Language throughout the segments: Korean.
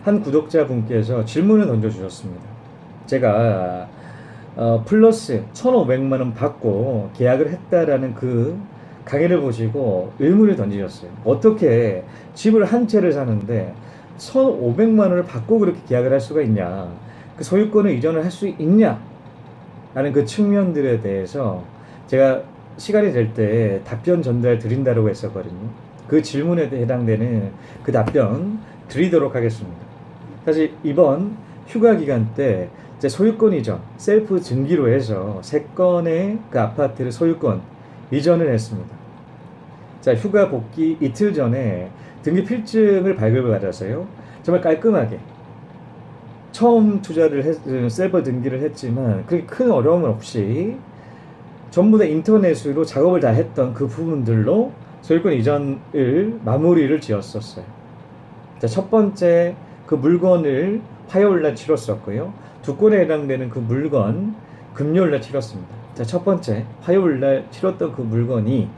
한 구독자분께서 질문을 던져주셨습니다. 제가 플러스 1,500만 원 받고 계약을 했다라는 그 강의를 보시고 의문을 던지셨어요. 어떻게 집을 한 채를 사는데 1,500만 원을 받고 그렇게 계약을 할 수가 있냐? 그 소유권을 이전을 할 수 있냐? 라는 그 측면들에 대해서 제가 시간이 될 때 답변 전달 드린다고 했었거든요. 그 질문에 해당되는 그 답변 드리도록 하겠습니다. 사실 이번 휴가 기간 때 제 소유권 이전, 셀프 등기로 해서 3건의 그 아파트를 소유권 이전을 했습니다. 자, 휴가 복귀 이틀 전에 등기 필증을 발급을 받아서요. 정말 깔끔하게 처음 셀프 등기를 했지만 그렇게 큰 어려움은 없이 전부 다 인터넷으로 작업을 다 했던 그 부분들로 소유권 이전을 마무리를 지었었어요. 자, 첫 번째 그 물건을 화요일날 치렀었고요. 2건에 해당되는 그 물건 금요일날 치렀습니다. 자, 첫 번째 화요일날 치렀던 그 물건이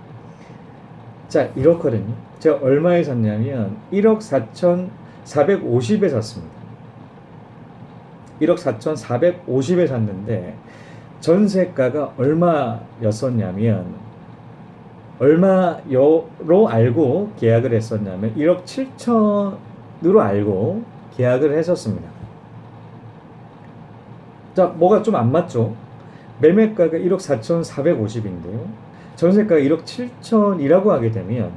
자 이렇거든요. 제가 얼마에 샀냐면 1억 4,450에 샀습니다. 1억 4,450에 샀는데 전세가가 얼마였었냐면 얼마로 알고 계약을 했었냐면 1억 7천으로 알고 계약을 했었습니다. 자, 뭐가 좀 안 맞죠? 매매가가 1억 4,450인데요. 전세가가 1억 7천이라고 하게 되면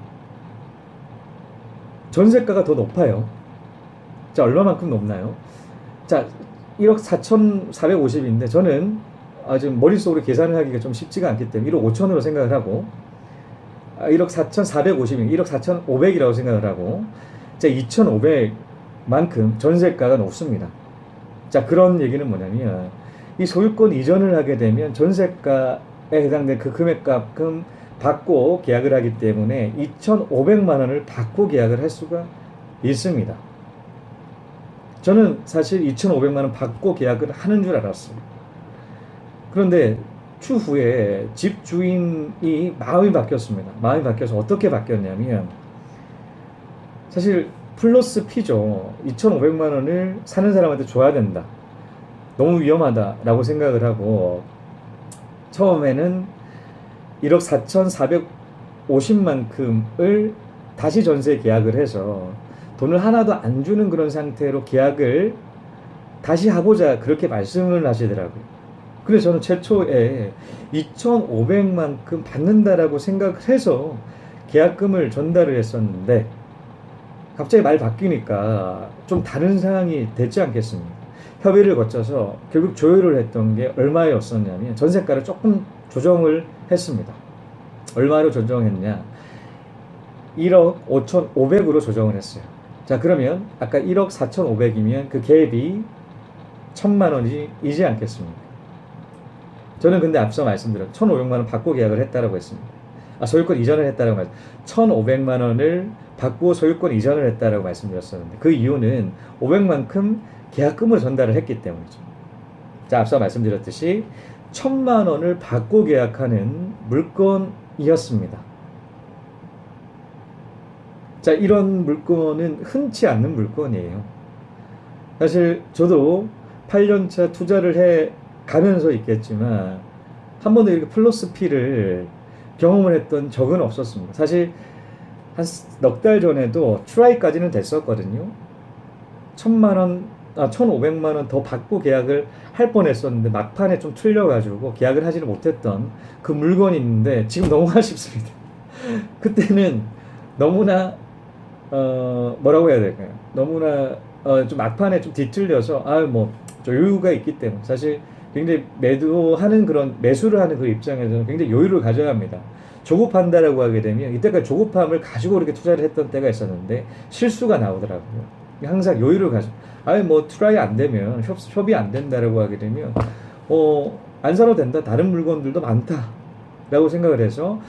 전세가가 더 높아요. 자, 얼마만큼 높나요? 자, 1억 4,450인데 저는 지금 머릿속으로 계산을 하기가 좀 쉽지가 않기 때문에 1억 5천으로 생각을 하고 1억 4,450인 1억 4,500이라고 생각을 하고 자, 2,500만큼 전세가가 높습니다. 자, 그런 얘기는 뭐냐면 이 소유권 이전을 하게 되면 전세가에 해당된 그 금액만큼 받고 계약을 하기 때문에 2,500만 원을 받고 계약을 할 수가 있습니다. 저는 사실 2,500만 원 받고 계약을 하는 줄 알았어요. 그런데 추후에 집 주인이 마음이 바뀌었습니다. 마음이 바뀌어서 어떻게 바뀌었냐면 사실 플러스 피죠. 2,500만 원을 사는 사람한테 줘야 된다. 너무 위험하다라고 생각을 하고 처음에는 1억 4,450만큼을 다시 전세 계약을 해서 돈을 하나도 안 주는 그런 상태로 계약을 다시 하고자 그렇게 말씀을 하시더라고요. 그래서 저는 최초에 2,500만큼 받는다라고 생각을 해서 계약금을 전달을 했었는데 갑자기 말 바뀌니까 좀 다른 상황이 됐지 않겠습니까? 협의를 거쳐서 결국 조율을 했던 게 얼마였었냐면 전세가를 조금 조정을 했습니다. 얼마로 조정했냐? 1억 5,500으로 조정을 했어요. 자, 그러면 아까 1억 4,500이면 그 갭이 1,000만 원이지 않겠습니까? 저는 근데 앞서 말씀드렸죠. 1,500만 원 받고 계약을 했다라고 했습니다. 소유권 이전을 했다라고 말씀. 1,500만 원을 받고 소유권 이전을 했다라고 말씀드렸었는데 그 이유는 500만큼 계약금을 전달을 했기 때문이죠. 자, 앞서 말씀드렸듯이 1,000만 원을 받고 계약하는 물건이었습니다. 자, 이런 물건은 흔치 않는 물건이에요. 사실 저도 8년차 투자를 해 가면서 있겠지만 한 번도 이렇게 플러스 P를 경험을 했던 적은 없었습니다. 사실 한 넉 달 전에도 트라이까지는 됐었거든요. 1,500만 원 더 받고 계약을 할 뻔했었는데 막판에 좀 틀려가지고 계약을 하지는 못했던 그 물건이 있는데 지금 너무 아쉽습니다. 그때는 너무나 뭐라고 해야 될까요? 너무나 좀 막판에 좀 뒤틀려서 좀 여유가 있기 때문에 사실 굉장히 매수를 하는 그 입장에서는 굉장히 여유를 가져야 합니다. 조급한다라고 하게 되면 이때까지 조급함을 가지고 이렇게 투자를 했던 때가 있었는데 실수가 나오더라고요. 항상 여유를 트라이 안 되면 협의 안 된다라고 하게 되면 안 사도 된다. 다른 물건들도 많다라고 생각을 해서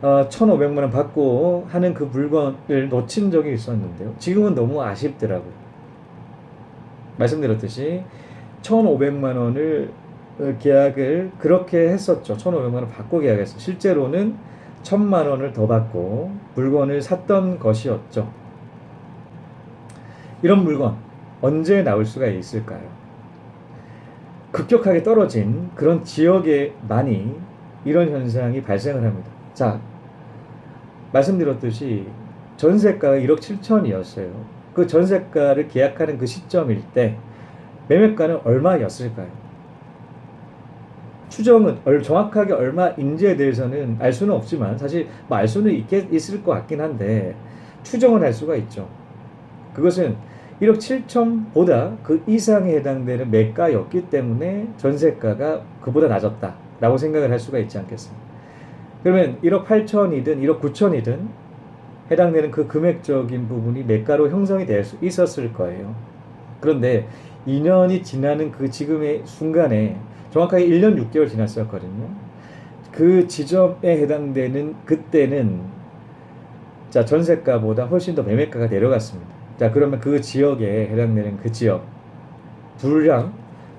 1,500만 원 받고 하는 그 물건을 놓친 적이 있었는데요. 지금은 너무 아쉽더라고요. 말씀드렸듯이 1,500만 원을 계약을 그렇게 했었죠. 1,500만 원 받고 계약했어요. 실제로는 1,000만 원을 더 받고 물건을 샀던 것이었죠. 이런 물건 언제 나올 수가 있을까요? 급격하게 떨어진 그런 지역에 많이 이런 현상이 발생을 합니다. 자, 말씀드렸듯이 전세가가 1억 7천이었어요. 그 전세가를 계약하는 그 시점일 때 매매가는 얼마였을까요? 추정은 정확하게 얼마인지에 대해서는 알 수는 없지만 사실 뭐 알 수는 있을 것 같긴 한데 추정은 할 수가 있죠. 그것은 1억 7천보다 그 이상에 해당되는 매가였기 때문에 전세가가 그보다 낮았다라고 생각을 할 수가 있지 않겠습니까? 그러면 1억 8천이든 1억 9천이든 해당되는 그 금액적인 부분이 매가로 형성이 될 수 있었을 거예요. 그런데 2년이 지나는 그 지금의 순간에 정확하게 1년 6개월 지났었거든요. 그 지점에 해당되는 그때는 자, 전세가보다 훨씬 더 매매가가 내려갔습니다. 자, 그러면 그 지역에 해당되는 그 지역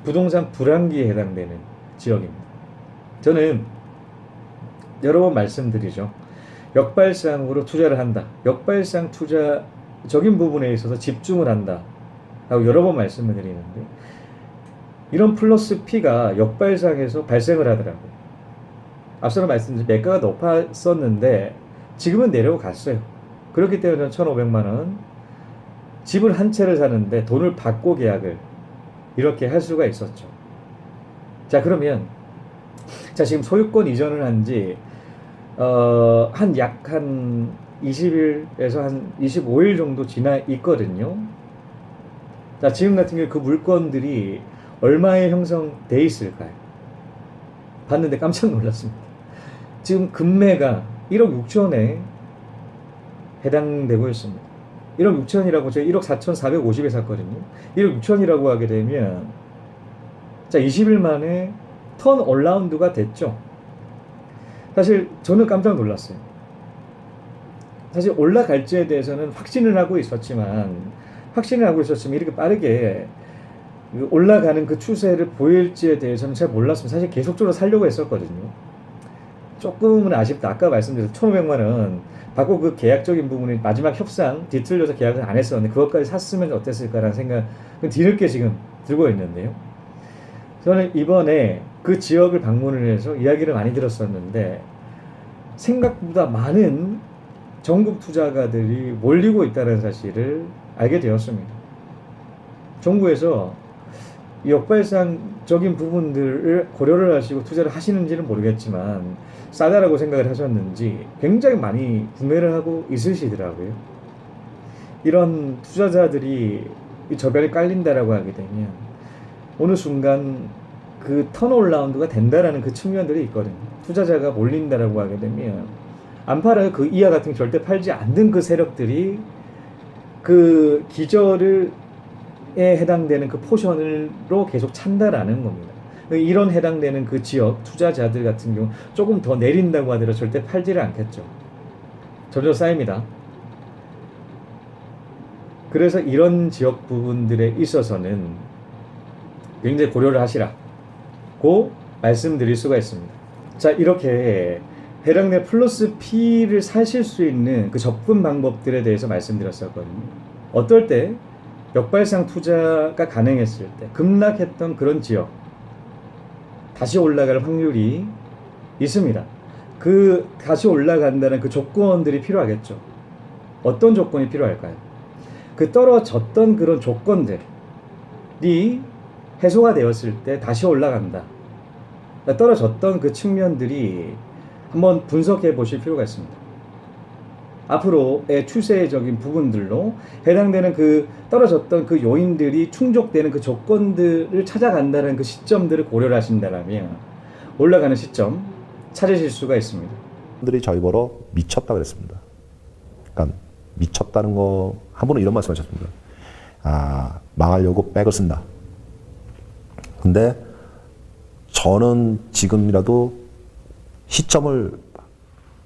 부동산 불황기에 해당되는 지역입니다. 저는 여러 번 말씀드리죠. 역발상으로 투자를 한다. 역발상 투자적인 부분에 있어서 집중을 한다. 하고 여러 번 말씀을 드리는데 이런 플러스 P가 역발상에서 발생을 하더라고요. 앞서도 말씀드린 매가가 높았었는데 지금은 내려갔어요. 그렇기 때문에 1,500만 원 집을 한 채를 사는데 돈을 받고 계약을 이렇게 할 수가 있었죠. 자, 그러면 자, 지금 소유권 이전을 한지 한 20일에서 한 25일 정도 지나 있거든요. 자, 지금 같은 경우 그 물건들이 얼마에 형성돼 있을까요? 봤는데 깜짝 놀랐습니다. 지금 금매가 1억 6천에 해당되고 있습니다. 1억 6천이라고 제가 1억 4,450에 샀거든요. 1억 6천이라고 하게 되면 자, 20일 만에 턴 올라운드가 됐죠. 사실 저는 깜짝 놀랐어요. 사실 올라갈지에 대해서는 확신을 하고 있었지만 이렇게 빠르게 올라가는 그 추세를 보일지에 대해서는 잘 몰랐습니다. 사실 계속적으로 살려고 했었거든요. 조금은 아쉽다. 아까 말씀드린 1,500만 원 받고 그 계약적인 부분이 마지막 협상 뒤틀려서 계약을 안 했었는데 그것까지 샀으면 어땠을까라는 생각은 뒤늦게 지금 들고 있는데요. 저는 이번에 그 지역을 방문을 해서 이야기를 많이 들었었는데 생각보다 많은 전국 투자가들이 몰리고 있다는 사실을 알게 되었습니다. 정부에서 역발상적인 부분들을 고려를 하시고 투자를 하시는지는 모르겠지만 싸다라고 생각을 하셨는지 굉장히 많이 구매를 하고 있으시더라고요. 이런 투자자들이 저변에 깔린다라고 하게 되면 어느 순간 그 턴올라운드가 된다라는 그 측면들이 있거든요. 투자자가 몰린다라고 하게 되면 안 팔아요. 그 이하 같은 게 절대 팔지 않는 그 세력들이 그 기저를 에 해당되는 그 포션으로 계속 찬다라는 겁니다. 이런 해당되는 그 지역 투자자들 같은 경우 조금 더 내린다고 하더라도 절대 팔지를 않겠죠. 점점 쌓입니다. 그래서 이런 지역 부분들에 있어서는 굉장히 고려를 하시라고 말씀드릴 수가 있습니다. 자, 이렇게 해당된 플러스 P를 사실 수 있는 그 접근 방법들에 대해서 말씀드렸었거든요. 어떨 때 역발상 투자가 가능했을 때 급락했던 그런 지역 다시 올라갈 확률이 있습니다. 그 다시 올라간다는 그 조건들이 필요하겠죠. 어떤 조건이 필요할까요? 그 떨어졌던 그런 조건들이 해소가 되었을 때 다시 올라간다. 떨어졌던 그 측면들이 한번 분석해 보실 필요가 있습니다. 앞으로의 추세적인 부분들로 해당되는 그 떨어졌던 그 요인들이 충족되는 그 조건들을 찾아간다는 그 시점들을 고려를 하신다면 올라가는 시점 찾으실 수가 있습니다. 들이 저희 보러 미쳤다 그랬습니다. 그러니까 미쳤다는 거 한 분은 이런 말씀하셨습니다. 아, 망하려고 백을 쓴다. 근데 저는 지금이라도 시점을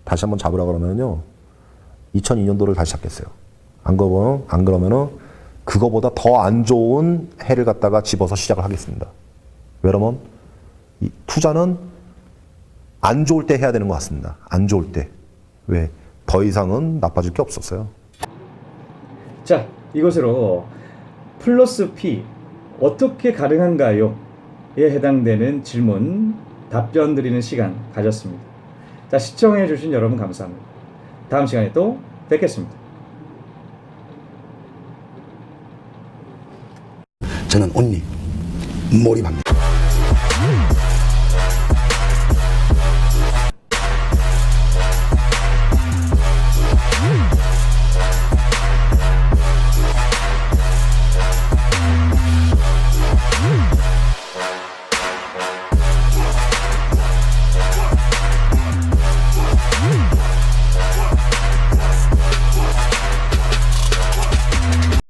다시 한번 잡으라 그러면요. 2002년도를 다시 잡겠어요. 안 그러면은 그거보다 더 안 좋은 해를 갖다가 집어서 시작을 하겠습니다. 왜냐면 이 투자는 안 좋을 때 해야 되는 것 같습니다. 안 좋을 때. 왜? 더 이상은 나빠질 게 없었어요. 자, 이것으로 플러스 P 어떻게 가능한가요? 에 해당되는 질문 답변 드리는 시간 가졌습니다. 자, 시청해 주신 여러분 감사합니다. 다음 시간에 또 뵙겠습니다. 저는 온리 몰입합니다.